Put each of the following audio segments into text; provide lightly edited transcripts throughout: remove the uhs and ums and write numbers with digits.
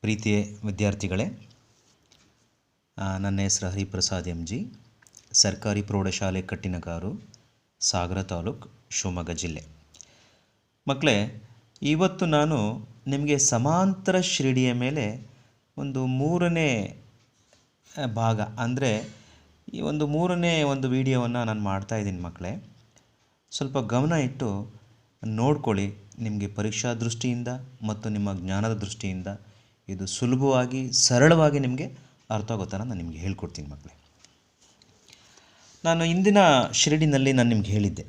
ಪ್ರೀತಿಯ ವಿದ್ಯಾರ್ಥಿಗಳೇ, ನನ್ನ ಹೆಸರು ಹರಿಪ್ರಸಾದ್ ಎಂ ಜಿ, ಸರ್ಕಾರಿ ಪ್ರೌಢಶಾಲೆ ಕಟ್ಟಿನಗಾರು, ಸಾಗರ ತಾಲೂಕು, ಶಿವಮೊಗ್ಗ ಜಿಲ್ಲೆ. ಮಕ್ಕಳೇ, ಇವತ್ತು ನಾನು ನಿಮಗೆ ಸಮಾಂತರ ಶ್ರೇಣಿಯ ಮೇಲೆ ಒಂದು ಮೂರನೇ ಭಾಗ, ಅಂದರೆ ಈ ಒಂದು ಮೂರನೇ ವಿಡಿಯೋವನ್ನು ನಾನು ಮಾಡ್ತಾಯಿದ್ದೀನಿ. ಮಕ್ಕಳೇ, ಸ್ವಲ್ಪ ಗಮನ ಇಟ್ಟು ನೋಡ್ಕೊಳ್ಳಿ. ನಿಮಗೆ ಪರೀಕ್ಷಾ ದೃಷ್ಟಿಯಿಂದ ಮತ್ತು ನಿಮ್ಮ ಜ್ಞಾನದ ದೃಷ್ಟಿಯಿಂದ ಇದು ಸುಲಭವಾಗಿ, ಸರಳವಾಗಿ ನಿಮಗೆ ಅರ್ಥ ಆಗೋ ಥರ ನಾನು ನಿಮಗೆ ಹೇಳ್ಕೊಡ್ತೀನಿ. ಮಕ್ಕಳೇ, ನಾನು ಇಂದಿನ ಶ್ರೇಣಿನಲ್ಲಿ ನಾನು ನಿಮ್ಗೆ ಹೇಳಿದ್ದೆ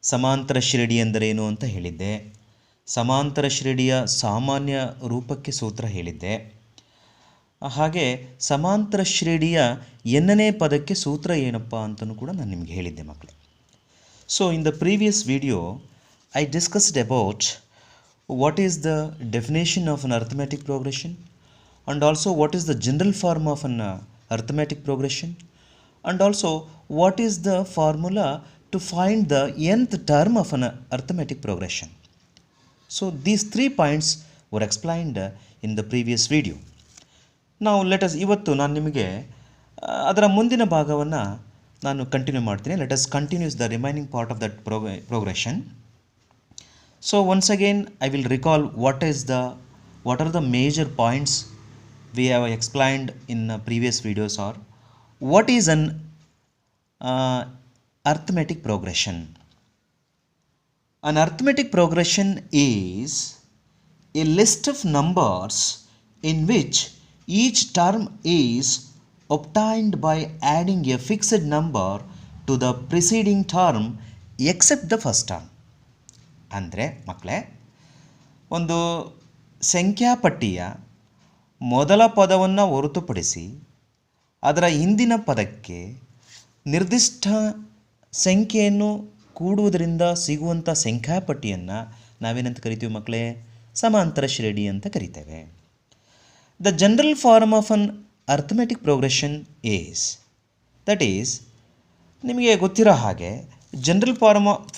ಸಮಾಂತರ ಶ್ರೇಣಿ ಎಂದರೇನು ಅಂತ ಹೇಳಿದ್ದೆ. ಸಮಾಂತರ ಶ್ರೇಣಿಯ ಸಾಮಾನ್ಯ ರೂಪಕ್ಕೆ ಸೂತ್ರ ಹೇಳಿದ್ದೆ. ಹಾಗೆ ಸಮಾಂತರ ಶ್ರೇಣಿಯ ಎನ್ನನೇ ಪದಕ್ಕೆ ಸೂತ್ರ ಏನಪ್ಪ ಅಂತಲೂ ಕೂಡ ನಾನು ನಿಮ್ಗೆ ಹೇಳಿದ್ದೆ. ಮಕ್ಕಳೇ, so in the previous video I discussed about what is the definition of an arithmetic progression, and also what is the general form of an arithmetic progression, and also what is the formula to find the nth term of an arithmetic progression. So these 3 points were explained in the previous video. Now let us ಇವತ್ತು ನಾನು ನಿಮಗೆ ಅದರ ಮುಂದಿನ ಭಾಗವನ್ನು ನಾನು continue ಮಾಡ್ತೀನಿ. Let us continue the remaining part of that progression. So once again I will recall what are the major points we have explained in previous videos, or what is an arithmetic progression. An arithmetic progression is a list of numbers in which each term is obtained by adding a fixed number to the preceding term except the first term. ಅಂದರೆ ಮಕ್ಕಳೇ, ಒಂದು ಸಂಖ್ಯಾಪಟ್ಟಿಯ ಮೊದಲ ಪದವನ್ನು ಹೊರತುಪಡಿಸಿ ಅದರ ಹಿಂದಿನ ಪದಕ್ಕೆ ನಿರ್ದಿಷ್ಟ ಸಂಖ್ಯೆಯನ್ನು ಕೂಡುವುದರಿಂದ ಸಿಗುವಂಥ ಸಂಖ್ಯಾಪಟ್ಟಿಯನ್ನು ನಾವೇನಂತ ಕರಿತೀವಿ ಮಕ್ಕಳೇ? ಸಮಾಂತರ ಶ್ರೇಣಿ ಅಂತ ಕರಿತೇವೆ. The general form of an arithmetic progression that is, ನಿಮಗೆ ಗೊತ್ತಿರೋ ಹಾಗೆ general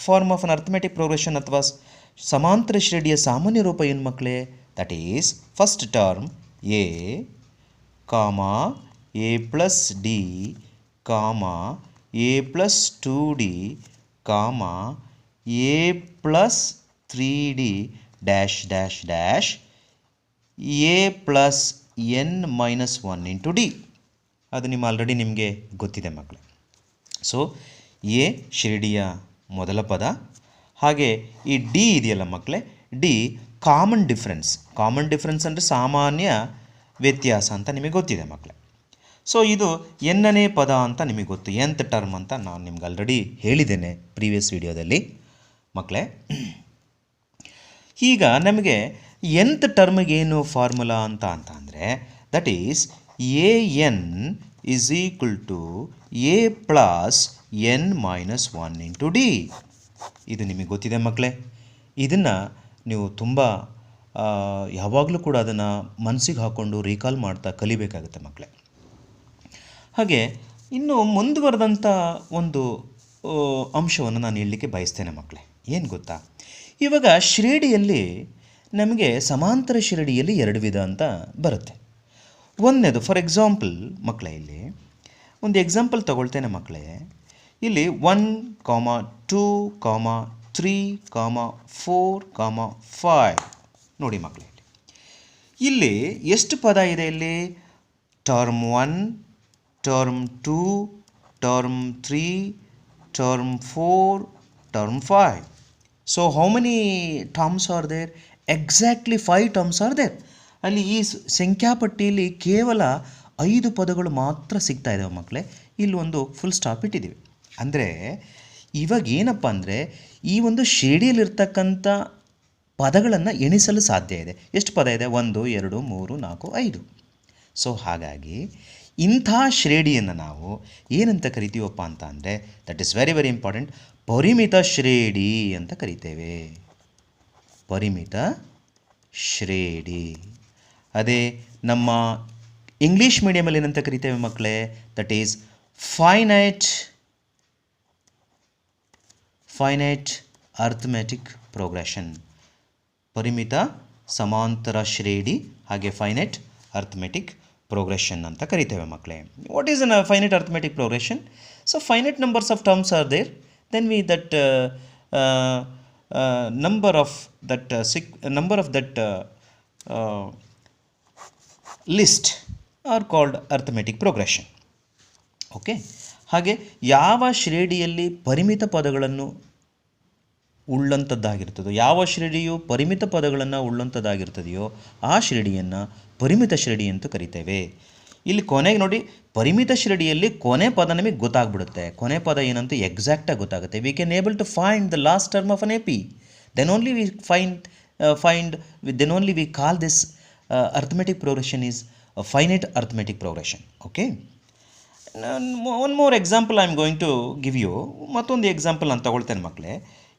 form of an arithmetic progression ಅಥವಾ ಸಮಾಂತರ ಶ್ರೇಣಿಯ ಸಾಮಾನ್ಯ ರೂಪ ಏನು ಮಕ್ಕಳೇ? That is first term A comma A plus D comma A plus 2d comma A plus 3d dash dash dash A plus N minus 1 into D. ಅದು already ನಿಮಗೆ ಗೊತ್ತಿದೆ ಮಕ್ಕಳೇ. ಸೊ ಎ ಶ್ರೇಣಿಯ ಮೊದಲ ಪದ, ಹಾಗೆ ಈ ಡಿ ಇದೆಯಲ್ಲ ಮಕ್ಕಳೇ, ಡಿ ಕಾಮನ್ ಡಿಫ್ರೆನ್ಸ್ ಅಂದರೆ ಸಾಮಾನ್ಯ ವ್ಯತ್ಯಾಸ ಅಂತ ನಿಮಗೆ ಗೊತ್ತಿದೆ ಮಕ್ಕಳೇ. ಸೊ ಇದು ಎನ್ನನೇ ಪದ ಅಂತ ನಿಮಗೆ ಗೊತ್ತು, ಎಂತ್ ಟರ್ಮ್ ಅಂತ ನಾನು ನಿಮ್ಗೆ ಆಲ್ರೆಡಿ ಹೇಳಿದ್ದೇನೆ ಪ್ರೀವಿಯಸ್ ವಿಡಿಯೋದಲ್ಲಿ ಮಕ್ಕಳೇ. ಈಗ ನಮಗೆ ಎಂತ್ ಟರ್ಮ್ಗೇನು ಫಾರ್ಮುಲಾ ಅಂತ ಅಂದರೆ, that is A N is equal to A plus N minus 1 into D. ಇದು ನಿಮಗೆ ಗೊತ್ತಿದೆ ಮಕ್ಕಳೇ. ಇದನ್ನು ನೀವು ತುಂಬ ಯಾವಾಗಲೂ ಕೂಡ ಅದನ್ನು ಮನಸ್ಸಿಗೆ ಹಾಕ್ಕೊಂಡು ರೀಕಾಲ್ ಮಾಡ್ತಾ ಕಲಿಬೇಕಾಗುತ್ತೆ ಮಕ್ಕಳೇ. ಹಾಗೆ ಇನ್ನು ಮುಂದುವರೆದಂಥ ಒಂದು ಅಂಶವನ್ನು ನಾನು ಹೇಳಲಿಕ್ಕೆ ಬಯಸ್ತೇನೆ ಮಕ್ಕಳೇ. ಏನು ಗೊತ್ತಾ, ಇವಾಗ ಶ್ರೇಣಿಯಲ್ಲಿ ನಮಗೆ ಸಮಾಂತರ ಶ್ರೇಣಿಯಲ್ಲಿ 2 ವಿಧ ಅಂತ ಬರುತ್ತೆ. ಒಂದನೇದು, ಫಾರ್ ಎಕ್ಸಾಂಪಲ್ ಮಕ್ಕಳೇ, ಇಲ್ಲಿ ಒಂದು ಎಕ್ಸಾಂಪಲ್ ತಗೊಳ್ತೇನೆ ಮಕ್ಕಳೇ. ಇಲ್ಲಿ 1, 2, 3, 4, 5 ನೋಡಿ ಮಕ್ಕಳೇ. ಇಲ್ಲಿ ಎಷ್ಟು ಪದ ಇದೆ? ಇಲ್ಲಿ term 1, term 2, term 3, term 4, term 5. So how many terms are there? Exactly 5 terms are there. ಅಲ್ಲಿ ಈ ಸಂಖ್ಯಾಪಟ್ಟಿಯಲ್ಲಿ ಕೇವಲ 5 ಪದಗಳು ಮಾತ್ರ ಸಿಗ್ತಾ ಇದ್ದಾವೆ ಮಕ್ಕಳೇ. ಇಲ್ಲಿ ಒಂದು ಫುಲ್ ಸ್ಟಾಪ್ ಇಟ್ಟಿದ್ದೀವಿ. ಅಂದರೆ ಇವಾಗ ಏನಪ್ಪ ಅಂದರೆ, ಈ ಒಂದು ಶ್ರೇಣಿಯಲ್ಲಿರ್ತಕ್ಕಂಥ ಪದಗಳನ್ನು ಎಣಿಸಲು ಸಾಧ್ಯ ಇದೆ. ಎಷ್ಟು ಪದ ಇದೆ? 1, 2, 3, 4, 5. ಸೊ ಹಾಗಾಗಿ ಇಂಥ ಶ್ರೇಣಿಯನ್ನು ನಾವು ಏನಂತ ಕರಿತೀವಪ್ಪ ಅಂತ ಅಂದರೆ, that is very very important, ಪರಿಮಿತ ಶ್ರೇಣಿ ಅಂತ ಕರಿತೇವೆ. ಪರಿಮಿತ ಶ್ರೇಣಿ. ಅದೇ ನಮ್ಮ ಇಂಗ್ಲೀಷ್ ಮೀಡಿಯಮಲ್ಲಿ ಏನಂತ ಕರಿತೇವೆ ಮಕ್ಕಳೇ? That is finite arithmetic progression. ಪರಿಮಿತ ಸಮಾಂತರ ಶ್ರೇಣಿ ಹಾಗೆ ಫೈನೈಟ್ ಅರ್ಥಮೆಟಿಕ್ ಪ್ರೋಗ್ರೆಷನ್ ಅಂತ ಕರಿತೇವೆ ಮಕ್ಕಳೇ. What is an finite arithmetic progression? So finite numbers of terms are there, then we that number of that list are called arithmetic progression. Okay, ಹಾಗೆ ಯಾವ ಶ್ರೇಣಿಯಲ್ಲಿ ಪರಿಮಿತ ಪದಗಳನ್ನು ಉಳ್ಳಂಥದ್ದಾಗಿರ್ತದೋ, ಯಾವ ಶ್ರೇಣಿಯು ಪರಿಮಿತ ಪದಗಳನ್ನು ಉಳ್ಳಂಥದ್ದಾಗಿರ್ತದೆಯೋ ಆ ಶ್ರೇಣಿಯನ್ನು ಪರಿಮಿತ ಶ್ರೇಣಿ ಅಂತ ಕರಿತೇವೆ. ಇಲ್ಲಿ ಕೊನೆಗೆ ನೋಡಿ, ಪರಿಮಿತ ಶ್ರೇಣಿಯಲ್ಲಿ ಕೊನೆ ಪದ ನಮಗೆ ಗೊತ್ತಾಗ್ಬಿಡುತ್ತೆ. ಕೊನೆ ಪದ ಏನಂತ ಎಕ್ಸಾಕ್ಟಾಗಿ ಗೊತ್ತಾಗುತ್ತೆ. We can able to find the last term of an A P, then only we we call this arithmetic progression is finite arithmetic progression. Okay, one more example I am going to give you. ಮತ್ತೊಂದು example ನಾನು ತಗೊಳ್ತೇನೆ ಮಕ್ಕಳೇ.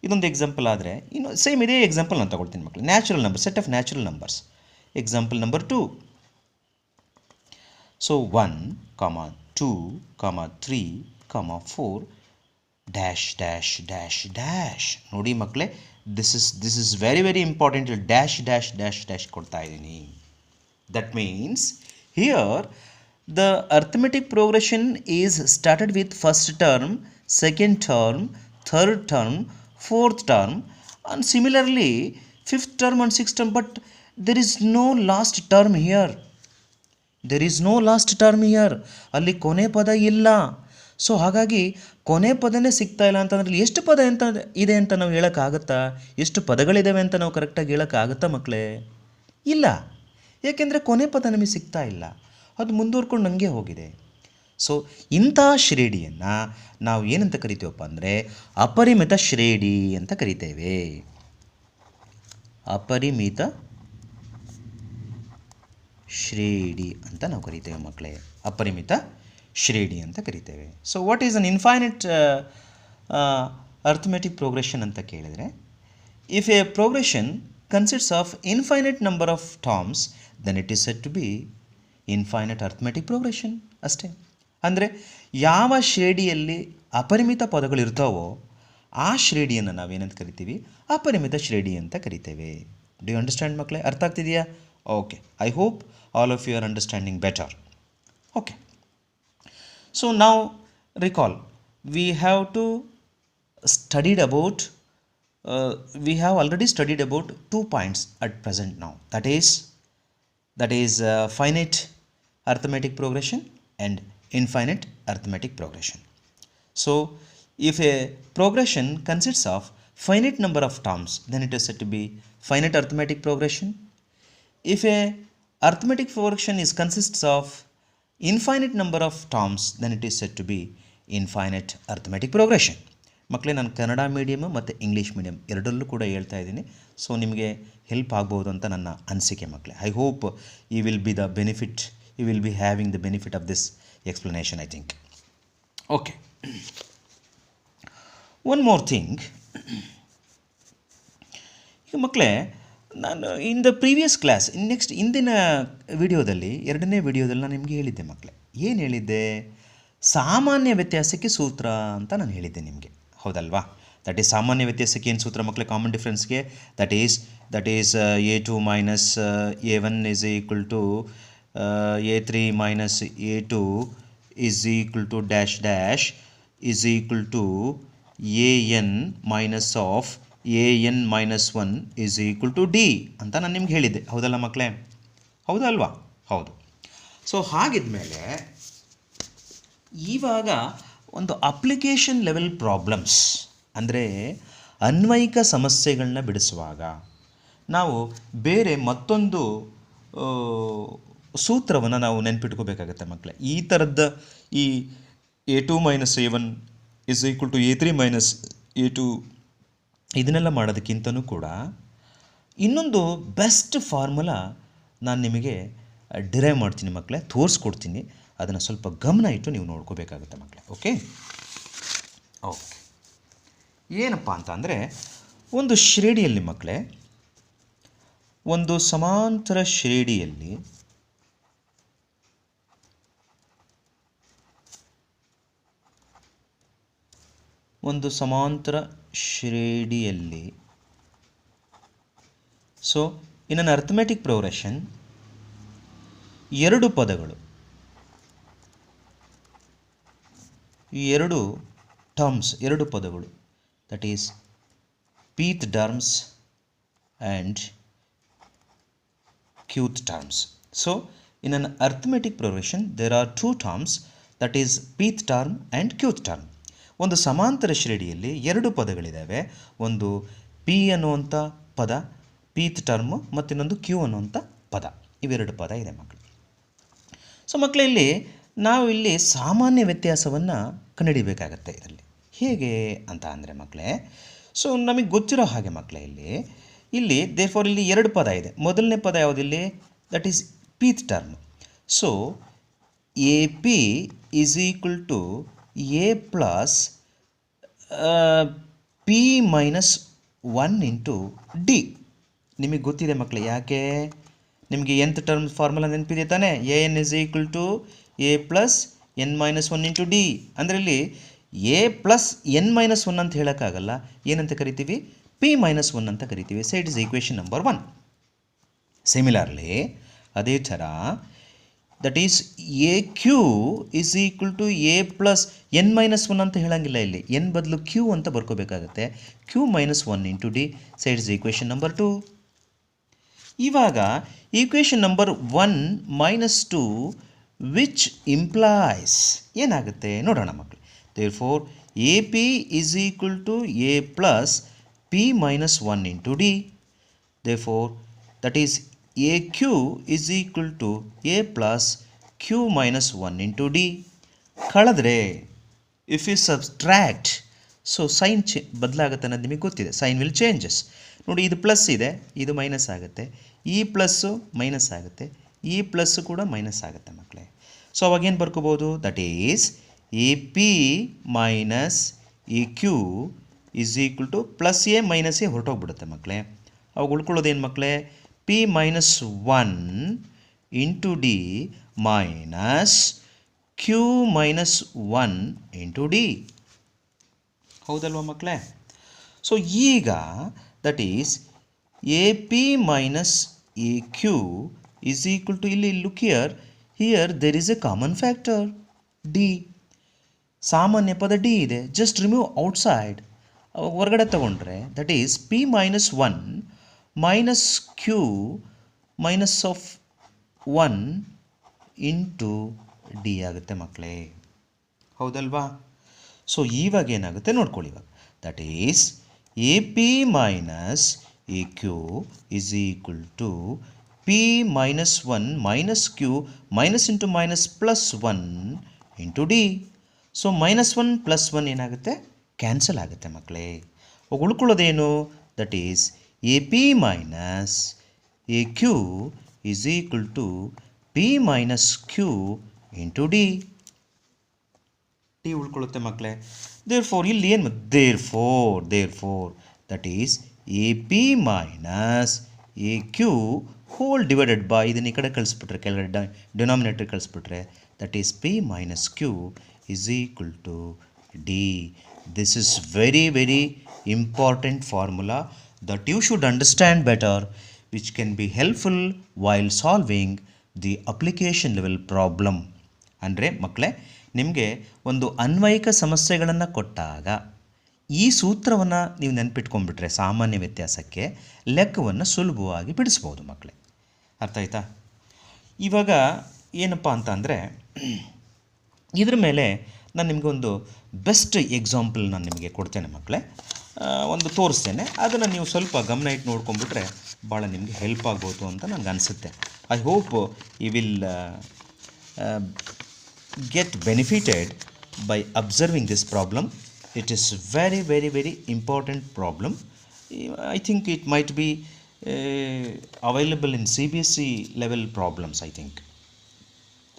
ಇದೊಂದು example ಆದರೆ ಇನ್ನು same ಇದೇ example ನಾನು ತಗೊಳ್ತೀನಿ ಮಕ್ಕಳೇ. Natural number, set of natural numbers. Example number 2. So 1, 2, 3, 4 dash dash dash dash. ನೋಡಿ ಮಕ್ಕಳೇ, this is very very important. Dash dash dash dash ಕೊಡ್ತಾ ಇದ್ದೀನಿ. That means here the arithmetic progression is started with first term, second term, third term, fourth term, and similarly fifth term and sixth term, but there is no last term here. There is no last term here. ಅಲ್ಲಿ ಕೊನೆ ಪದ ಇಲ್ಲ. So ಹಾಗಾಗಿ ಕೊನೆ ಪದನೇ ಸಿಗ್ತಾ ಇಲ್ಲ ಅಂತಂದ್ರೆ ಎಷ್ಟು ಪದ ಅಂತ ಇದೆ ಅಂತ ನಾವು ಹೇಳೋಕ್ಕಾಗತ್ತಾ? ಎಷ್ಟು ಪದಗಳಿದ್ದಾವೆ ಅಂತ ನಾವು ಕರೆಕ್ಟಾಗಿ ಹೇಳೋಕ್ಕಾಗತ್ತಾ ಮಕ್ಕಳೇ? ಇಲ್ಲ. ಏಕೆಂದರೆ ಕೊನೆ ಪದ ನಮಗೆ ಸಿಗ್ತಾ ಇಲ್ಲ, ಅದು ಮುಂದುವರ್ಕೊಂಡು ನನಗೆ ಹೋಗಿದೆ. ಸೊ ಇಂಥ ಶ್ರೇಣಿಯನ್ನು ನಾವು ಏನಂತ ಕರಿತೀವಪ್ಪ ಅಂದರೆ ಅಪರಿಮಿತ ಶ್ರೇಣಿ ಅಂತ ಕರಿತೇವೆ. ಅಪರಿಮಿತ ಶ್ರೇಣಿ ಅಂತ ನಾವು ಕರಿತೇವೆ ಮಕ್ಕಳೇ. ಅಪರಿಮಿತ ಶ್ರೇಣಿ ಅಂತ ಕರಿತೇವೆ. So what is an infinite arithmetic progression ಅಂತ ಕೇಳಿದರೆ, if a progression consists of infinite number of terms, then it is said to be infinite arithmetic progression. ಅಷ್ಟೇ. ಅಂದರೆ ಯಾವ ಶ್ರೇಣಿಯಲ್ಲಿ ಅಪರಿಮಿತ ಪದಗಳಿರ್ತಾವೋ ಆ ಶ್ರೇಣಿಯನ್ನು ನಾವೇನಂತ ಕರಿತೀವಿ? ಅಪರಿಮಿತ ಶ್ರೇಣಿ ಅಂತ ಕರಿತೇವೆ. ಡು ಯು ಅಂಡರ್ಸ್ಟ್ಯಾಂಡ್ ಮಕ್ಕಳೇ? ಅರ್ಥ ಆಗ್ತಿದೆಯಾ? Okay, I hope all of you are understanding better. Okay, so now recall, we have to studied about we have already studied about 2 points at present now, that is finite arithmetic progression and infinite arithmetic progression. So if a progression consists of finite number of terms, then it is said to be finite arithmetic progression. If a arithmetic progression consists of infinite number of terms, then it is said to be infinite arithmetic progression. ಮಕ್ಕಳೇ, ನಾನು Kannada medium ಮತ್ತು English medium ಎರಡರಲ್ಲೂ ಕೂಡ ಹೇಳ್ತಾ ಇದ್ದೀನಿ. So ನಿಮಗೆ help ಆಗ್ಬೋದು ಅಂತ ನನ್ನ ಅನಿಸಿಕೆ ಮಕ್ಕಳೇ. I hope you will be having the benefit of this explanation, I think. Okay, one more thing. ಈಗ ಮಕ್ಕಳೇ, ನಾನು ಇನ್ ದ ಪ್ರೀವಿಯಸ್ ಕ್ಲಾಸ್, ಇಂದಿನ ವಿಡಿಯೋದಲ್ಲಿ, ಎರಡನೇ ವಿಡಿಯೋದಲ್ಲಿ ನಾನು ನಿಮಗೆ ಹೇಳಿದ್ದೆ ಮಕ್ಕಳೇ. ಏನು ಹೇಳಿದ್ದೆ? ಸಾಮಾನ್ಯ ವ್ಯತ್ಯಾಸಕ್ಕೆ ಸೂತ್ರ ಅಂತ ನಾನು ಹೇಳಿದ್ದೆ ನಿಮಗೆ, ಹೌದಲ್ವಾ? ದಟ್ ಈಸ್ ಸಾಮಾನ್ಯ ವ್ಯತ್ಯಾಸಕ್ಕೆ ಏನು ಸೂತ್ರ ಮಕ್ಕಳೇ? ಕಾಮನ್ ಡಿಫ್ರೆನ್ಸ್ಗೆ that is A2 minus A1 is equal to A3 minus A2 is equal to dash dash is equal to AN minus of AN minus 1 is equal to D ಅಂತ ನಾನು ನಿಮ್ಗೆ ಹೇಳಿದ್ದೆ, ಹೌದಲ್ಲ ಮಕ್ಕಳೇ? ಹೌದಲ್ವಾ? ಹೌದು. ಸೊ ಹಾಗಿದ್ಮೇಲೆ ಇವಾಗ ಒಂದು ಅಪ್ಲಿಕೇಶನ್ ಲೆವೆಲ್ ಪ್ರಾಬ್ಲಮ್ಸ್, ಅಂದರೆ ಅನ್ವಯಿಕ ಸಮಸ್ಯೆಗಳನ್ನ ಬಿಡಿಸುವಾಗ ನಾವು ಬೇರೆ ಮತ್ತೊಂದು ಸೂತ್ರವನ್ನು ನಾವು ನೆನ್ಪಿಟ್ಕೋಬೇಕಾಗತ್ತೆ ಮಕ್ಕಳೇ. ಈ ಥರದ್ದು ಈ A2 minus A1 is equal to A3 minus A2 ಇದನ್ನೆಲ್ಲ ಮಾಡೋದಕ್ಕಿಂತನೂ ಕೂಡ ಇನ್ನೊಂದು ಬೆಸ್ಟ್ ಫಾರ್ಮುಲಾ ನಾನು ನಿಮಗೆ ಡಿರೈವ್ ಮಾಡ್ತೀನಿ ಮಕ್ಕಳೇ, ತೋರಿಸ್ಕೊಡ್ತೀನಿ. ಅದನ್ನು ಸ್ವಲ್ಪ ಗಮನ ಇಟ್ಟು ನೀವು ನೋಡ್ಕೋಬೇಕಾಗುತ್ತೆ ಮಕ್ಕಳೇ. ಓಕೆ, ಏನಪ್ಪ ಅಂತ ಅಂದರೆ, ಒಂದು ಶ್ರೇಣಿಯಲ್ಲಿ ಮಕ್ಕಳೇ, ಒಂದು ಸಮಾಂತರ ಶ್ರೇಣಿಯಲ್ಲಿ so in an arithmetic progression ಎರಡು ಪದಗಳು, ಈ ಎರಡು ಟರ್ಮ್ಸ್, ಎರಡು ಪದಗಳು, that is pth terms and qth terms. So in an arithmetic progression there are two terms, that is pth term and qth term. ಒಂದು ಸಮಾಂತರ ಶ್ರೇಣಿಯಲ್ಲಿ ಎರಡು ಪದಗಳಿದ್ದಾವೆ, ಒಂದು p ಅನ್ನುವಂಥ ಪದ pth ಟರ್ಮ್ ಮತ್ತು ಇನ್ನೊಂದು q ಅನ್ನುವಂಥ ಪದ, ಇವೆರಡು ಪದ ಇದೆ ಮಕ್ಕಳು. ಸೊ ಮಕ್ಕಳು ಇಲ್ಲಿ ನಾವು ಇಲ್ಲಿ ಸಾಮಾನ್ಯ ವ್ಯತ್ಯಾಸವನ್ನು ಕಂಡುಹಿಡಿಬೇಕಾಗತ್ತೆ. ಇದರಲ್ಲಿ ಹೇಗೆ ಅಂತ ಅಂದರೆ ಮಕ್ಕಳೇ, ಸೊ ನಮಗೆ ಗೊತ್ತಿರೋ ಹಾಗೆ ಮಕ್ಕಳೇ ಇಲ್ಲಿ ದೇರ್ಫೋರ್ ಇಲ್ಲಿ ಎರಡು ಪದ ಇದೆ. ಮೊದಲನೇ ಪದ ಯಾವುದಿಲ್ಲಿ, that is pth term. So A P is equal to A plus P minus 1 into D. ನಿಮಗೆ ಗೊತ್ತಿದೆ ಮಕ್ಕಳೇ, ಯಾಕೆ ನಿಮಗೆ nth ಟರ್ಮ್ ಫಾರ್ಮುಲಾ ನೆನಪಿದೆ ತಾನೇ, A N is equal to A plus N minus 1 into D. ಅಂದರೆ ಇಲ್ಲಿ ಎ ಪ್ಲಸ್ ಎನ್ ಮೈನಸ್ 1 ಅಂತ ಹೇಳೋಕ್ಕಾಗಲ್ಲ, ಏನಂತ ಕರಿತೀವಿ, ಪಿ ಮೈನಸ್ 1 ಅಂತ ಕರಿತೀವಿ. So it is equation number 1. Similarly ಅದೇ ಥರ that is A Q is equal to A plus N minus 1 ಅಂತ ಹೇಳಂಗಿಲ್ಲ, ಇಲ್ಲಿ ಎನ್ ಬದಲು ಕ್ಯೂ ಅಂತ ಬರ್ಕೋಬೇಕಾಗತ್ತೆ, Q minus 1 into D. So it is equation number 2. ಇವಾಗ equation number 1 minus 2 which implies ಏನಾಗುತ್ತೆ ನೋಡೋಣ ಮಕ್ಕಳು. Therefore, AP is equal to A plus P minus 1 into D. Therefore, that is AQ is equal to A plus Q minus 1 into D. ಕಳೆದ್ರೆ if you subtract, so sign ಬದಲಾಗುತ್ತೆ ಅನ್ನೋದು ನಿಮಗೆ ಗೊತ್ತಿದೆ, sign will changes. ನೋಡಿ, ಇದು plus ಇದೆ, ಇದು minus ಆಗುತ್ತೆ, ಈ ಪ್ಲಸ್ಸು ಮೈನಸ್ ಆಗುತ್ತೆ, ಈ ಪ್ಲಸ್ಸು ಕೂಡ ಮೈನಸ್ ಆಗುತ್ತೆ ಮಕ್ಕಳೇ. ಸೊ ಅವಾಗೇನು ಬರ್ಕೋಬೋದು, that is A P minus A Q is equal to plus A minus A ಹೊರಟೋಗ್ಬಿಡುತ್ತೆ ಮಕ್ಕಳೇ. ಅವಾಗ ಉಳ್ಕೊಳ್ಳೋದೇನು ಮಕ್ಕಳೇ, P minus 1 into D minus Q minus 1 into D. ಹೌದಲ್ವ ಮಕ್ಕಳೇ? ಸೊ ಈಗ that is A P minus A Q is equal to, ಇಲ್ಲಿ look here there is a common factor D. ಸಾಮಾನ್ಯ ಪದ ಡಿ ಇದೆ, ಜಸ್ಟ್ ರಿಮೂವ್ ಔಟ್ಸೈಡ್, ಹೊರಗಡೆ ತಗೊಂಡ್ರೆ that is P minus 1 minus Q minus of 1 into D ಆಗುತ್ತೆ ಮಕ್ಕಳೇ. ಹೌದಲ್ವಾ? So ಇವಾಗ ಏನಾಗುತ್ತೆ ನೋಡ್ಕೊಳ್ಳಿ. ಇವಾಗ that is A P minus A Q is equal to P minus 1 minus Q minus into minus plus 1 into D. So minus 1 plus 1 ಏನಾಗುತ್ತೆ, cancel ಆಗುತ್ತೆ ಮಕ್ಕಳೇ. ಉಳ್ಕೊಳ್ಳೋದೇನು, that is A P minus A Q is equal to P minus Q into D. D ಉಳ್ಕೊಳ್ಳುತ್ತೆ ಮಕ್ಕಳೇ. Therefore ಇಲ್ಲಿ ಏನು, therefore that is A P minus A Q whole divided by, ಇದನ್ನ ಈ ಕಡೆ ಕಳಿಸ್ಬಿಟ್ರೆ, ಕೆಳಗಡೆ ಡಿನಾಮಿನೇಟರ್ ಕಳಿಸ್ಬಿಟ್ರೆ, that is P minus Q is equal to D. This is very important formula that you should understand better, which can be helpful while solving the application level problem. ಅಂದರೆ ಮಕ್ಕಳೇ, ನಿಮಗೆ ಒಂದು ಅನ್ವಯಿಕ ಸಮಸ್ಯೆಗಳನ್ನು ಕೊಟ್ಟಾಗ ಈ ಸೂತ್ರವನ್ನು ನೀವು ನೆನಪಿಟ್ಕೊಂಡ್ಬಿಟ್ರೆ ಸಾಮಾನ್ಯ ವ್ಯತ್ಯಾಸಕ್ಕೆ ಲೆಕ್ಕವನ್ನು ಸುಲಭವಾಗಿ ಬಿಡಿಸ್ಬೋದು ಮಕ್ಕಳೇ. ಅರ್ಥ ಆಯ್ತಾ? ಇವಾಗ ಏನಪ್ಪ ಅಂತ ಅಂದರೆ, ಇದ್ರ ಮೇಲೆ ನಾನು ನಿಮಗೆ ಒಂದು ಬೆಸ್ಟ್ ಎಕ್ಸಾಂಪಲ್ ನಾನು ನಿಮಗೆ ಕೊಡ್ತೇನೆ ಮಕ್ಕಳೇ, ಒಂದು ತೋರಿಸ್ತೇನೆ. ಅದನ್ನು ನೀವು ಸ್ವಲ್ಪ ಗಮನ ಇಟ್ಟು ನೋಡ್ಕೊಂಡ್ಬಿಟ್ರೆ ಭಾಳ ನಿಮಗೆ ಹೆಲ್ಪ್ ಆಗ್ಬೋದು ಅಂತ ನನಗೆ ಅನಿಸುತ್ತೆ. I hope you will get benefited by observing this problem. It is very important problem. I think it might be available in CBSE level problems, I think.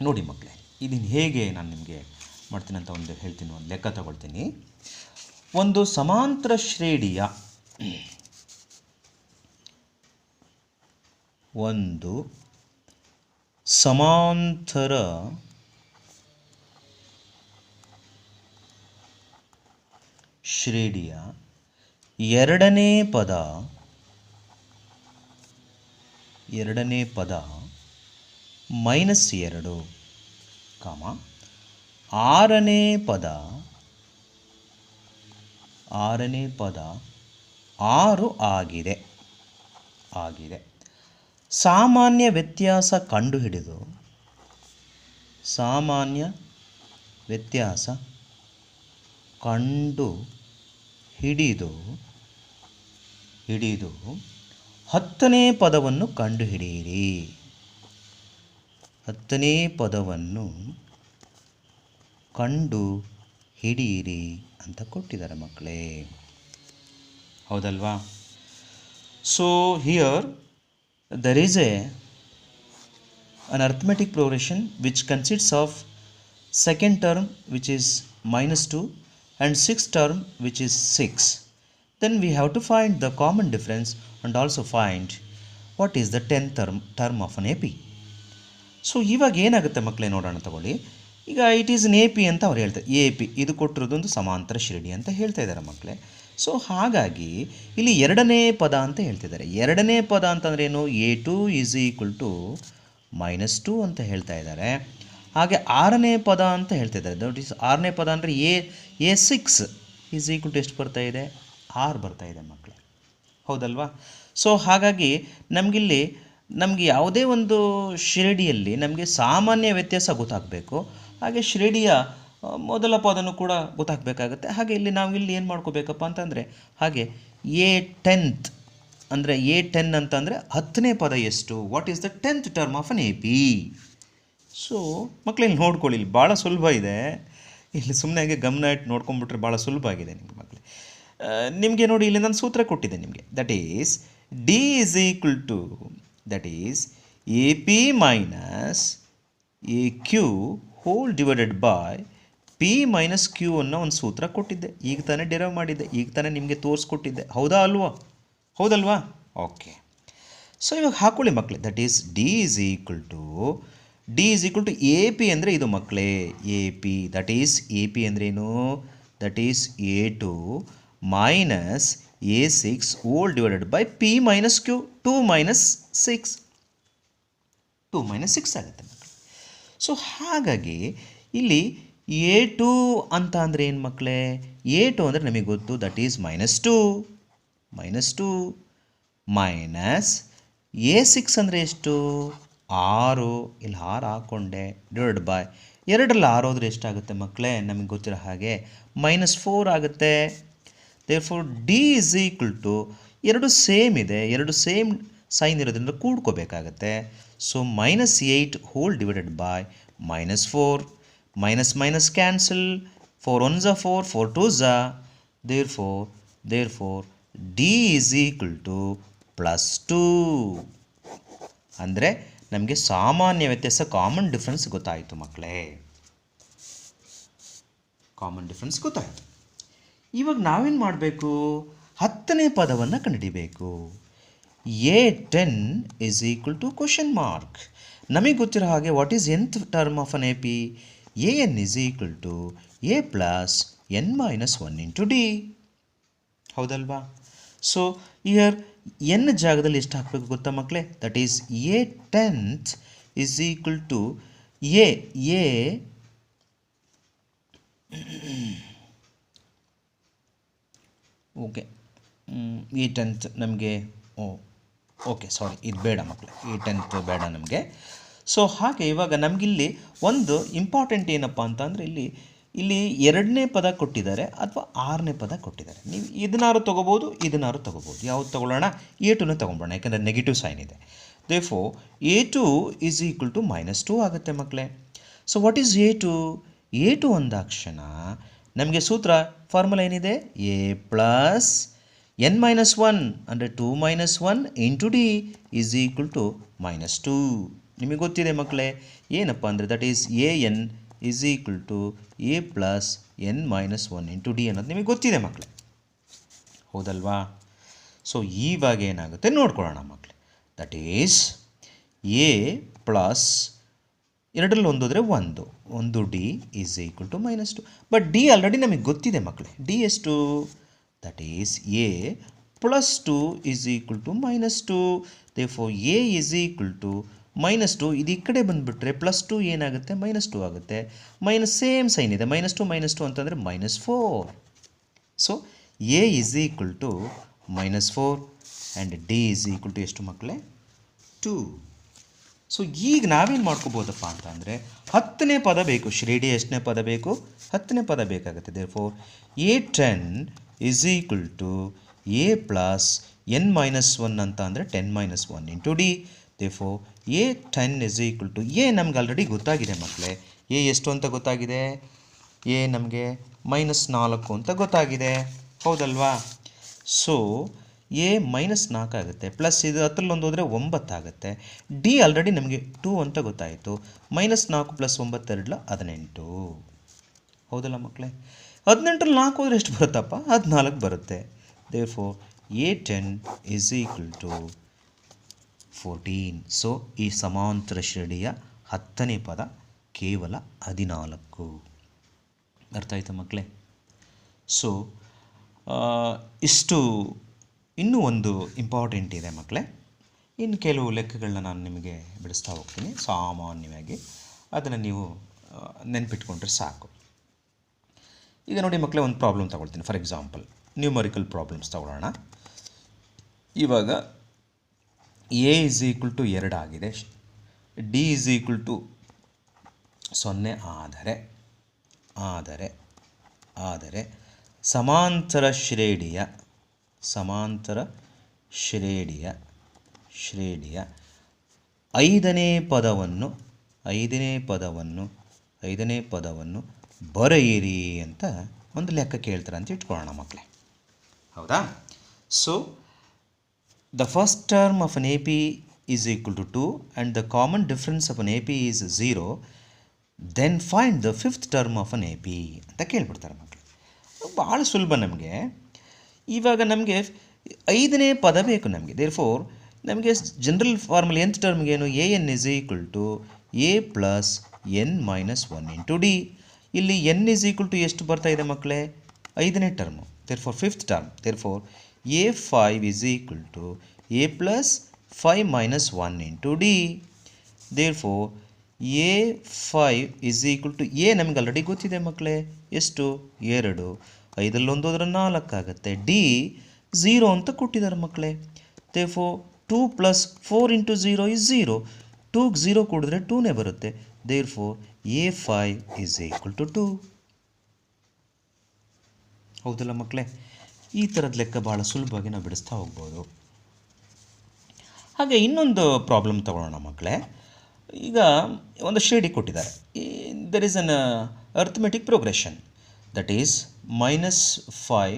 ನೋಡಿ ಮಕ್ಕಳೇ, ಇದನ್ನು ಹೇಗೆ ನಾನು ನಿಮಗೆ ಮಾಡ್ತೀನಿ ಅಂತ ಒಂದು ಹೇಳ್ತೀನಿ, ಒಂದು ಲೆಕ್ಕ ತಗೊಳ್ತೀನಿ. ಒಂದು ಸಮಾಂತರ ಶ್ರೇಣಿಯ ಎರಡನೇ ಪದ ಎರಡನೇ ಪದ -2 ಕಾಮ ಆರನೇ ಪದ 6 ಆಗಿದೆ. ಸಾಮಾನ್ಯ ವ್ಯತ್ಯಾಸ ಕಂಡುಹಿಡಿದು ಹಿಡಿದು 10ನೇ ಪದವನ್ನು ಕಂಡುಹಿಡಿಯಿರಿ. 10ನೇ ಪದವನ್ನು ಕಂಡು ಹಿಡಿಯಿರಿ ಅಂತ ಕೊಟ್ಟಿದ್ದಾರೆ ಮಕ್ಕಳೇ, ಹೌದಲ್ವಾ? So here there is an arithmetic progression which consists of second term which is -2 and sixth term which is 6. Then we have to find the common difference and also find what is the 10th term of an AP. So ಇವಾಗ ಏನಾಗುತ್ತೆ ಮಕ್ಕಳೇ ನೋಡೋಣ ತಗೊಳ್ಳಿ. ಈಗ it is N A P ಅಂತ ಅವ್ರು ಹೇಳ್ತಾರೆ. A P ಇದು ಕೊಟ್ಟಿರೋದೊಂದು ಸಮಾಂತರ ಶ್ರೇಣಿ ಅಂತ ಹೇಳ್ತಾ ಇದ್ದಾರೆ ಮಕ್ಕಳೇ. ಸೊ ಹಾಗಾಗಿ ಇಲ್ಲಿ ಎರಡನೇ ಪದ ಅಂತ ಹೇಳ್ತಿದ್ದಾರೆ. ಎರಡನೇ ಪದ ಅಂತಂದ್ರೆ ಏನು? A2 = -2 ಅಂತ ಹೇಳ್ತಾ ಇದ್ದಾರೆ. ಹಾಗೆ ಆರನೇ ಪದ ಅಂತ ಹೇಳ್ತಿದ್ದಾರೆ. ದಟ್ ಈಸ್ ಆರನೇ ಪದ ಅಂದರೆ A6 = ಎಷ್ಟು ಬರ್ತಾ ಇದೆ? 6 ಬರ್ತಾ ಇದೆ ಮಕ್ಕಳೇ, ಹೌದಲ್ವಾ? ಸೊ ಹಾಗಾಗಿ ನಮಗೆ ಯಾವುದೇ ಒಂದು ಶ್ರೇಣಿಯಲ್ಲಿ ನಮಗೆ ಸಾಮಾನ್ಯ ವ್ಯತ್ಯಾಸ ಗೊತ್ತಾಗಬೇಕು, ಹಾಗೆ ಶ್ರೇಣಿಯ ಮೊದಲ ಪದನೂ ಕೂಡ ಗೊತ್ತಾಗಬೇಕಾಗುತ್ತೆ. ಹಾಗೆ ನಾವು ಏನು ಮಾಡ್ಕೋಬೇಕಪ್ಪ ಅಂತಂದರೆ, ಹಾಗೆ A10th ಅಂದರೆ A10 ಅಂತಂದರೆ 10ನೇ ಪದ ಎಷ್ಟು? What is the 10th term of an AP? So ಮಕ್ಕಳಲ್ಲಿ ನೋಡ್ಕೊಳ್ಳಿ, ಇಲ್ಲಿ ಭಾಳ ಸುಲಭ ಇದೆ. ಇಲ್ಲಿ ಸುಮ್ಮನೆ ಹಾಗೆ ಗಮನ ಇಟ್ಟು ನೋಡ್ಕೊಂಡ್ಬಿಟ್ರೆ ಭಾಳ ಸುಲಭ ಆಗಿದೆ ನಿಮ್ಮ ಮಕ್ಕಳು. ನಿಮಗೆ ನೋಡಿ, ಇಲ್ಲಿ ನಾನು ಸೂತ್ರ ಕೊಟ್ಟಿದ್ದೆ ನಿಮಗೆ. That is D = AP - AQ hole divided by P - Q ಅನ್ನೋ ಒಂದು ಸೂತ್ರ ಕೊಟ್ಟಿದ್ದೆ. ಈಗ ತಾನೇ ಡಿರೈವ್ ಮಾಡಿದ್ದೆ, ಈಗ ತಾನೇ ನಿಮಗೆ ತೋರಿಸ್ಕೊಟ್ಟಿದ್ದೆ, ಹೌದಲ್ವಾ? ಓಕೆ. ಸೊ ಇವಾಗ ಹಾಕೊಳ್ಳಿ ಮಕ್ಕಳೇ. ದಟ್ ಈಸ್ D = AP ಅಂದರೆ ಇದು ಮಕ್ಕಳೇ AP. ದಟ್ ಈಸ್ AP ಅಂದ್ರೇನು? That is A2 - A6 hole divided by P - Q. 2 - 6 ಆಗುತ್ತೆ ಮಕ್ಕಳೇ. ಸೊ ಹಾಗಾಗಿ ಇಲ್ಲಿ A2 ಅಂತ ಅಂದರೆ ಏನು ಮಕ್ಕಳೇ? A2 ಅಂದರೆ ನಮಗೆ ಗೊತ್ತು, ದಟ್ ಈಸ್ -2 ಮೈನಸ್ A6 ಅಂದರೆ ಎಷ್ಟು? 6. ಇಲ್ಲಿ 6 ಹಾಕ್ಕೊಂಡೆ, ಡಿವೈಡ್ ಬೈ 2ರಲ್ಲಿ 6 ಹೋದರೆ ಎಷ್ಟಾಗುತ್ತೆ ಮಕ್ಕಳೇ? ನಮಗೆ ಗೊತ್ತಿರೋ ಹಾಗೆ -4 ಆಗುತ್ತೆ. ದೇರ್ಫೋರ್ D = ಎರಡು ಸೇಮ್ ಇದೆ, ಎರಡು ಸೇಮ್ ಸೈನ್ ಇರೋದ್ರಿಂದ ಕೂಡ್ಕೋಬೇಕಾಗತ್ತೆ. So -8 whole divided by -4. Minus cancel, 4 1s are 4, 4 2s are. Therefore D = +2. ಅಂದರೆ ನಮಗೆ ಸಾಮಾನ್ಯ ವ್ಯತ್ಯಾಸ, ಕಾಮನ್ ಡಿಫ್ರೆನ್ಸ್ ಗೊತ್ತಾಯಿತು ಮಕ್ಕಳೇ. ಇವಾಗ ನಾವೇನು ಮಾಡಬೇಕು? 10ನೇ ಪದವನ್ನು ಕಂಡುಹಿಡಿಬೇಕು. A10 = ? ನಮಗೆ ಗೊತ್ತಿರೋ ಹಾಗೆ what is nth term of an AP? AN = A + n - 1 × D, ಹೌದಲ್ವಾ? ಸೊ ಇಯರ್ n ಜಾಗದಲ್ಲಿ ಎಷ್ಟು ಹಾಕಬೇಕು ಗೊತ್ತಾ ಮಕ್ಕಳೇ? That is A10th = A okay A10th ನಮಗೆ ಓಕೆ ಸಾರಿ, ಇದು ಬೇಡ ಮಕ್ಕಳೇ, A10th ಬೇಡ ನಮಗೆ. ಸೊ ಹಾಗೆ ಇವಾಗ ನಮಗಿಲ್ಲಿ ಒಂದು ಇಂಪಾರ್ಟೆಂಟ್ ಏನಪ್ಪ ಅಂತಂದರೆ, ಇಲ್ಲಿ ಎರಡನೇ ಪದ ಕೊಟ್ಟಿದ್ದಾರೆ ಅಥವಾ ಆರನೇ ಪದ ಕೊಟ್ಟಿದ್ದಾರೆ. ನೀವು ಇದನ್ನಾರು ತೊಗೋಬೋದು, ಯಾವುದು ತೊಗೊಳ್ಳೋಣ? A2ನ ತೊಗೊಂಬೋಣ, ಯಾಕಂದರೆ ನೆಗೆಟಿವ್ ಸೈನ್ ಇದೆ. ದೇರ್ಫೋರ್ A2 = -2 ಆಗುತ್ತೆ ಮಕ್ಕಳೇ. ಸೊ ವಾಟ್ ಈಸ್ A2 ಅಂದಾಕ್ಷಣ ನಮಗೆ ಸೂತ್ರ ಫಾರ್ಮುಲಾ ಏನಿದೆ? A + n - 1 ಅಂದರೆ 2 - 1 × D = -2. ನಿಮಗೆ ಗೊತ್ತಿದೆ ಮಕ್ಕಳೇ ಏನಪ್ಪ ಅಂದರೆ, that is AN = A + n - 1 × D ಅನ್ನೋದು ನಿಮಗೆ ಗೊತ್ತಿದೆ ಮಕ್ಕಳೇ, ಹೌದಲ್ವಾ? ಸೊ ಇವಾಗ ಏನಾಗುತ್ತೆ ನೋಡ್ಕೊಳ್ಳೋಣ ಮಕ್ಕಳೇ. ದಟ್ ಈಸ್ A ಪ್ಲಸ್ ಎರಡರಲ್ಲಿ ಒಂದೋದ್ರೆ ಒಂದು D = -2. ಬಟ್ D ಆಲ್ರೆಡಿ ನಮಗೆ ಗೊತ್ತಿದೆ ಮಕ್ಕಳೇ. D ಎಷ್ಟು? That is A + 2 = -2. Therefore A is equal to -2. ಇದು ಈ ಕಡೆ ಬಂದುಬಿಟ್ರೆ +2 ಏನಾಗುತ್ತೆ -2 ಆಗುತ್ತೆ. ಮೈನಸ್ ಸೇಮ್ ಸೈನ್ ಇದೆ, -2 ಅಂತಂದರೆ -4. So A is equal to -4 and D is equal to ಎಷ್ಟು ಮಕ್ಕಳೇ 2. ಸೊ ಈಗ ನಾವೇನು ಮಾಡ್ಕೋಬೋದಪ್ಪ ಅಂತಂದರೆ 10ನೇ ಪದ ಬೇಕು. ಶ್ರೇಣಿ ಎಷ್ಟನೇ ಪದ ಬೇಕು? 10ನೇ ಪದ ಬೇಕಾಗುತ್ತೆ. Therefore A10 is equal to A plus n-1 ಅಂತ ಅಂದರೆ 10 - 1 into D. Therefore A10 is equal to A ನಮ್ಗೆ ಆಲ್ರೆಡಿ ಗೊತ್ತಾಗಿದೆ ಮಕ್ಕಳೇ. ಎ ಎಷ್ಟು ಅಂತ ಗೊತ್ತಾಗಿದೆ? ಎ ನಮಗೆ -4 ಅಂತ ಗೊತ್ತಾಗಿದೆ, ಹೌದಲ್ವಾ? ಸೊ ಎ -4 ಆಗುತ್ತೆ, ಪ್ಲಸ್ ಇದು 10 ಹೋದರೆ 9 ಆಗುತ್ತೆ. ಡಿ ಆಲ್ರೆಡಿ ನಮಗೆ 2 ಅಂತ ಗೊತ್ತಾಯಿತು. -4 + 9 = 18, ಹೌದಲ್ಲ ಮಕ್ಕಳೇ? 18ರಲ್ಲಿ 4 ಹೋದರೆ ಎಷ್ಟು ಬರುತ್ತಪ್ಪ? 14 ಬರುತ್ತೆ. Therefore A10 is equal to 14. So ಈ ಸಮಾಂತರ ಶ್ರೇಣಿಯ 10ನೇ ಪದ ಕೇವಲ 14. ಅರ್ಥ ಆಯ್ತಾ ಮಕ್ಕಳೇ? ಸೊ ಇಷ್ಟು. ಇನ್ನೂ ಒಂದು ಇಂಪಾರ್ಟೆಂಟ್ ಇದೆ ಮಕ್ಕಳೇ. ಇನ್ನು ಕೆಲವು ಲೆಕ್ಕಗಳನ್ನ ನಾನು ನಿಮಗೆ ಬಿಡಿಸ್ತಾ ಹೋಗ್ತೀನಿ. ಸಾಮಾನ್ಯವಾಗಿ ಅದನ್ನು ನೀವು ನೆನ್ಪಿಟ್ಕೊಂಡ್ರೆ ಸಾಕು. ಈಗ ನೋಡಿ ಮಕ್ಕಳೇ, ಒಂದು ಪ್ರಾಬ್ಲಮ್ ತಗೊಳ್ತೀನಿ. ಫಾರ್ ಎಕ್ಸಾಂಪಲ್ ನ್ಯೂಮರಿಕಲ್ ಪ್ರಾಬ್ಲಮ್ಸ್ ತಗೊಳ್ಳೋಣ. ಇವಾಗ ಎ ಈಸ್ ಈಕ್ವಲ್ ಟು 2 ಆಗಿದೆ, ಡಿ ಈಸ್ ಈಕ್ವಲ್ ಟು 0 ಆದರೆ ಸಮಾಂತರ ಶ್ರೇಣಿಯ 5ನೇ ಪದವನ್ನು ಬರೆಯಿರಿ ಅಂತ ಒಂದು ಲೆಕ್ಕ ಕೇಳ್ತಾರೆ ಅಂತ ಇಟ್ಕೊಳ್ಳೋಣ ಮಕ್ಕಳೇ, ಹೌದಾ? So the first term of an AP is equal to 2 and the common difference of an AP is 0, then find the 5th term of an AP ಅಂತ ಕೇಳ್ಬಿಡ್ತಾರೆ ಮಕ್ಕಳು. ಭಾಳ ಸುಲಭ. ನಮಗೆ ಇವಾಗ ನಮಗೆ 5ನೇ ಪದ ಬೇಕು ನಮಗೆ. ದೇರ್ಫೋರ್ ನಮಗೆ ಜನರಲ್ ಫಾರ್ಮುಲಾ nth ಟರ್ಮ್ಗೇನು? AN is equal to A plus n-1 into D. ಇಲ್ಲಿ n ಈಸ್ ಈಕ್ವಲ್ ಟು ಎಷ್ಟು ಬರ್ತಾ ಇದೆ ಮಕ್ಕಳೇ? 5ನೇ term. Therefore 5th term. Therefore A5 is equal to A plus 5-1 into D. Therefore A5 is equal to A ನಮಗೆ already ಗೊತ್ತಿದೆ ಮಕ್ಕಳೇ, ಎಷ್ಟು? 2. 5ರಲ್ಲಿ 1 ಹೋದ್ರೆ 4 ಆಗುತ್ತೆ. ಡಿ 0 ಅಂತ ಕೊಟ್ಟಿದ್ದಾರೆ ಮಕ್ಕಳೇ. Therefore 2 + 4 × 0 is 0. 2ಗೆ 0 ಕೊಡಿದ್ರೆ 2ನೇ ಬರುತ್ತೆ. Therefore A5 is equal to 2. ಹೌದಲ್ಲ ಮಕ್ಕಳೇ? ಈ ಥರದ ಲೆಕ್ಕ ಭಾಳ ಸುಲಭವಾಗಿ ನಾವು ಬಿಡಿಸ್ತಾ ಹೋಗ್ಬೋದು. ಹಾಗೆ ಇನ್ನೊಂದು ಪ್ರಾಬ್ಲಮ್ ತಗೊಳ್ಳೋಣ ಮಕ್ಕಳೇ. ಈಗ ಒಂದು ಶ್ರೇಣಿ ಕೊಟ್ಟಿದ್ದಾರೆ. There is an arithmetic progression that is -5,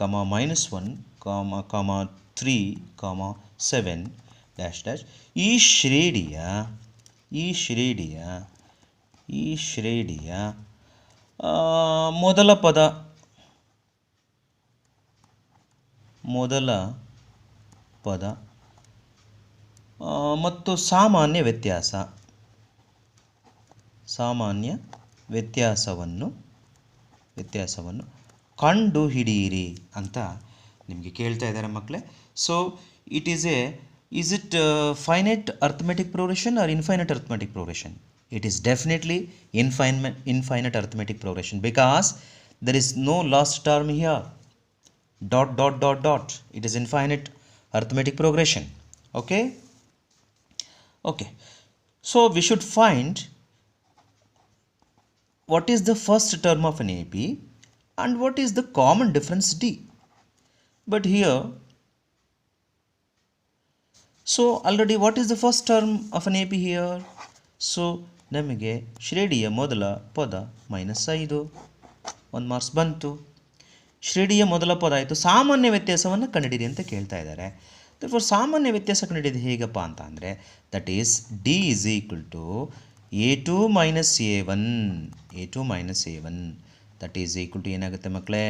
-1, -3, -7 dash dash. ಈ ಶ್ರೇಣಿಯ ಮೊದಲ ಪದ ಮತ್ತು ಸಾಮಾನ್ಯ ವ್ಯತ್ಯಾಸವನ್ನು ಕಂಡು ಹಿಡಿಯಿರಿ ಅಂತ ನಿಮಗೆ ಕೇಳ್ತಾ ಇದ್ದಾರೆ ಮಕ್ಕಳೇ. So is it finite arithmetic progression or infinite arithmetic progression? It is definitely infinite arithmetic progression because there is no last term here. ... It is infinite arithmetic progression. Okay. So we should find what is the first term of an AP and what is the common difference D. But here, so already what is the first term of an AP here? So ನಮಗೆ ಶ್ರೇಣಿಯ ಮೊದಲ ಪದ -5, 1 marks ಬಂತು. ಶ್ರೇಣಿಯ ಮೊದಲ ಪದ ಆಯಿತು. ಸಾಮಾನ್ಯ ವ್ಯತ್ಯಾಸವನ್ನು ಕಂಡುಹಿಡಿಯಿರಿ ಅಂತ ಕೇಳ್ತಾ ಇದ್ದಾರೆ. therefore ಸಾಮಾನ್ಯ ವ್ಯತ್ಯಾಸ ಕಂಡುಹಿಡಿಯೋದು ಹೇಗಪ್ಪ ಅಂತ ಅಂದರೆ that is D is equal to A2 - A1 that is equal to ಏನಾಗುತ್ತೆ ಮಕ್ಕಳೇ?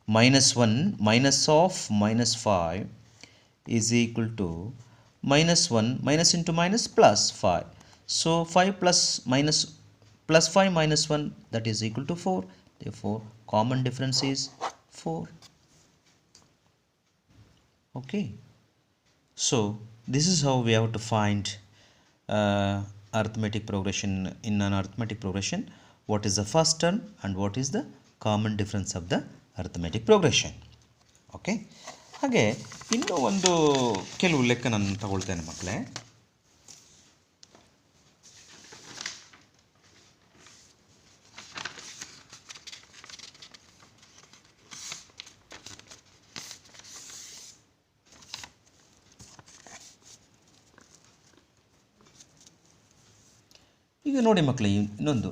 -1 -5 is equal to -1 -+5. So 5 + 5 - 1 that is equal to 4. Therefore common difference is 4. Okay. So this is how we have to find arithmetic progression. In an arithmetic progression, what is the first term and what is the common difference of the arithmetic progression. Okay, ಹಾಗೆ ಇನ್ನೂ ಒಂದು ಕೆಲವು ಲೆಕ್ಕ ನಾನು ತಗೊಳ್ತೇನೆ ಮಕ್ಕಳೇ. ಈಗ ನೋಡಿ ಮಕ್ಕಳೇ, ಇನ್ನೊಂದು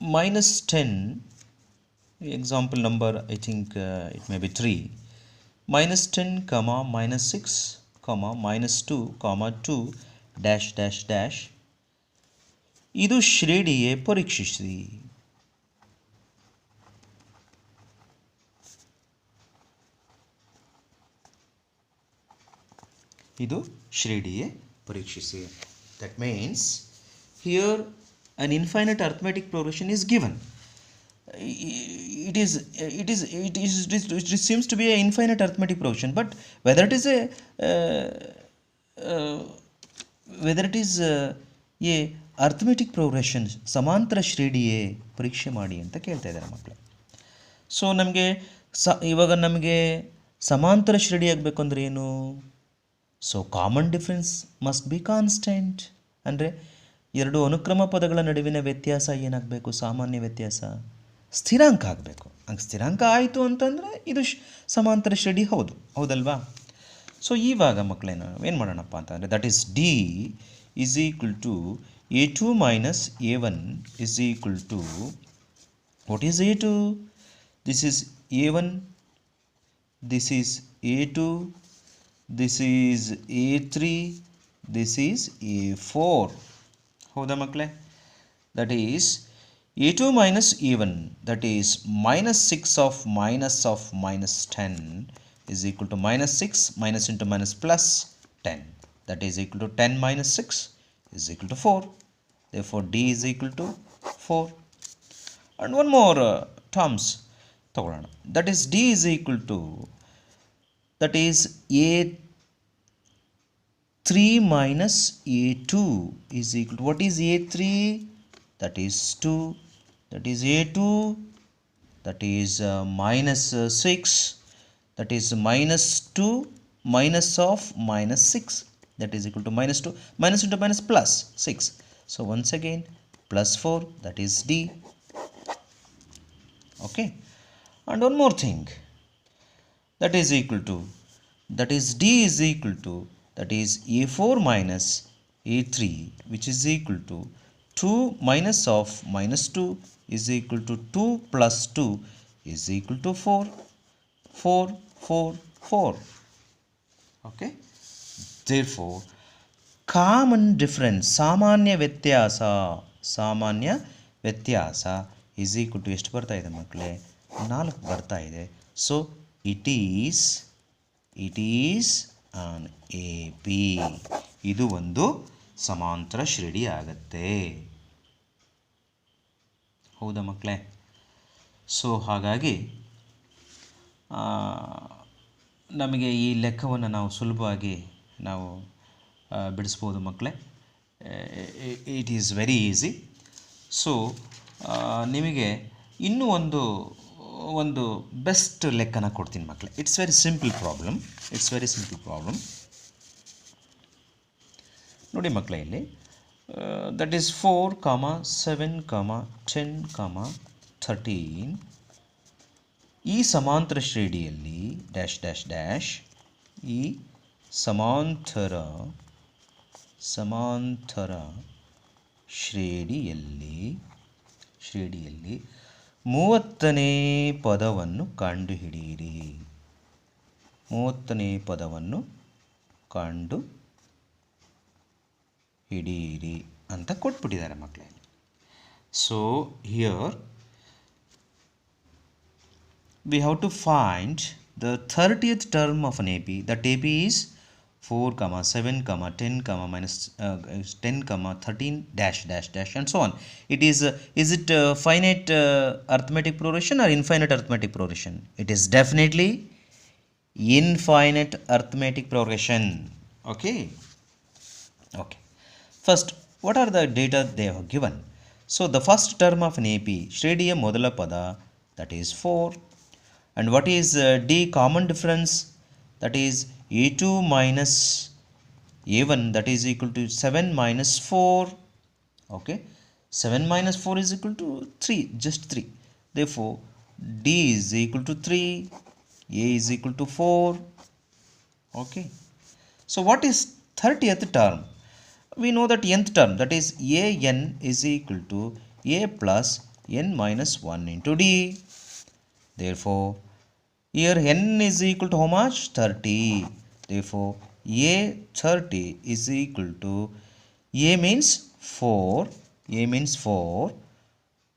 -10, example number I think it may be 3, -10, -6, -2, -2 dash dash dash. ಇದು ಶ್ರೇಣಿಯೇ ಪರೀಕ್ಷಿಸಿ. ಇದು ಶ್ರೇಣಿಯೇ ಪರೀಕ್ಷಿಸಿ. That means here an infinite arithmetic progression is given. It seems to be an infinite arithmetic progression, but whether it is a arithmetic progression ಸಮಾಂತರ ಶ್ರೇಣಿಯೇ ಪರೀಕ್ಷೆ ಮಾಡಿ ಅಂತ ಕೇಳ್ತಾ ಇದ್ದಾರೆ ಮಕ್ಕಳು. ಸೊ ನಮಗೆ ಇವಾಗ ನಮಗೆ ಸಮಾಂತರ ಶ್ರೇಣಿ ಆಗಬೇಕು ಅಂದರೆ ಏನು? So common difference must be constant. ಅಂದರೆ ಎರಡು ಅನುಕ್ರಮ ಪದಗಳ ನಡುವಿನ ವ್ಯತ್ಯಾಸ ಏನಾಗಬೇಕು? ಸಾಮಾನ್ಯ ವ್ಯತ್ಯಾಸ ಸ್ಥಿರಾಂಕ ಆಗಬೇಕು. ಹಂಗೆ ಸ್ಥಿರಾಂಕ ಆಯಿತು ಅಂತಂದರೆ ಇದು ಸಮಾಂತರ ಶ್ರೇಣಿ ಹೌದಲ್ವಾ? ಸೊ ಇವಾಗ ಮಕ್ಕಳೇನು ಏನು ಮಾಡೋಣಪ್ಪ ಅಂತಂದರೆ, that is D is equal to a2 minus a1 is equal to, what is a2? This is a1, this is a2, this is a3, this is a4. ಹೌದಾ ಮಕ್ಕಳೇ? That is a2 minus a1, that is -6 of -10 is equal to -6, minus into minus plus 10, that is equal to 10 minus 6 is equal to 4. Therefore d is equal to 4. And one more terms ತಗೊಳ್ಳೋಣ. That is d is equal to, that is a3 minus a2 is equal to, what is a3? That is 2. That is a2, that is minus 6, that is minus 2 minus of minus 6, that is equal to minus 2, minus into minus plus 6. So once again plus 4, that is d. Okay, and one more thing, that is equal to, that is d is equal to, that is a4 minus a3, which is equal to 2 minus of minus 2 is equal to 2 plus 2 is equal to 4. 4, 4, 4. Okay, therefore common difference, ಸಾಮಾನ್ಯ ವ್ಯತ್ಯಾಸ is equal to ಎಷ್ಟು ಬರ್ತಾ ಇದೆ ಮಕ್ಕಳೇ? 4 ಬರ್ತಾ ಇದೆ. So it is on A P. ಇದು ಒಂದು ಸಮಾಂತರ ಶ್ರೇಣಿ ಆಗುತ್ತೆ. ಹೌದಾ ಮಕ್ಕಳೇ? ಸೊ ಹಾಗಾಗಿ ನಮಗೆ ಈ ಲೆಕ್ಕವನ್ನು ನಾವು ಸುಲಭವಾಗಿ ನಾವು ಬಿಡಿಸ್ಬೋದು ಮಕ್ಕಳೇ. It is very easy. So ನಿಮಗೆ ಇನ್ನೂ ಒಂದು ಬೆಸ್ಟ್ ಲೆಕ್ಕನ ಕೊಡ್ತೀನಿ ಮಕ್ಕಳೇ. It's very simple problem. ನೋಡಿ ಮಕ್ಕಳೇ, ಇಲ್ಲಿ ದಟ್ ಈಸ್ 4, 7, 10, 13 ಈ ಸಮಾಂತರ ಶ್ರೇಣಿಯಲ್ಲಿ ಡ್ಯಾಶ್ ಡ್ಯಾಶ್ ಡ್ಯಾಶ್, ಈ ಸಮಾಂತರ ಶ್ರೇಣಿಯಲ್ಲಿ 30ನೇ ಪದವನ್ನು ಕಂಡುಹಿಡಿಯಿರಿ. 30ನೇ ಪದವನ್ನು ಕಂಡುಹಿಡಿಯಿರಿ ಅಂತ ಕೊಟ್ಬಿಟ್ಟಿದ್ದಾರೆ ಮಕ್ಕಳೇ. So here we have to find the 30th term of an AP. That AP is 4, 7, 10, minus 10, 13 dash dash dash and so on. It is it finite arithmetic progression or infinite arithmetic progression? It is definitely infinite arithmetic progression. Okay. Okay. First, what are the data they have given? So the first term of an AP, Shrediya Modala Pada, that is 4. And what is D common difference? That is A2 minus A1, that is equal to 7 minus 4. Okay. 7 minus 4 is equal to 3, just 3. Therefore, D is equal to 3, A is equal to 4. Okay. So what is 30th term? We know that nth term, that is an is equal to a plus n minus 1 into d. Therefore, here n is equal to how much? 30. Therefore, a 30 is equal to a means 4, a means 4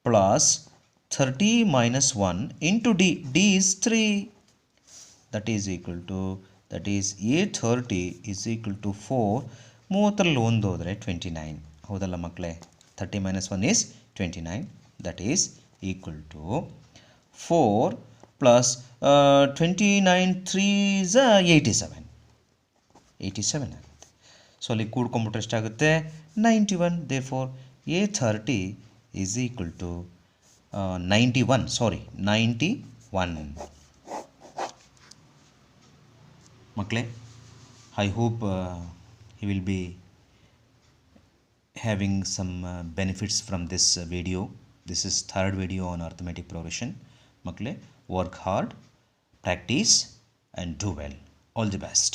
plus 30 minus 1 into d, d is 3. That is equal to, that is a30 is equal to 4. ಮೂವತ್ತರಲ್ಲಿ ಒಂದು ಹೋದರೆ 29 ಹೌದಲ್ಲ ಮಕ್ಕಳೇ. 30 minus 1 is 29. That is equal to 4 plus 29 3 is 87. 87 ಆಗುತ್ತೆ. So ಅಲ್ಲಿ ಕೂಡ್ಕೊಂಬಿಟ್ರೆ ಎಷ್ಟಾಗುತ್ತೆ? 91. Therefore a30 is equal to 91. Sorry 91. Makle, I hope you will be having some benefits from this video. This is third video on arithmetic progression. Makle, work hard, practice and do well. All the best.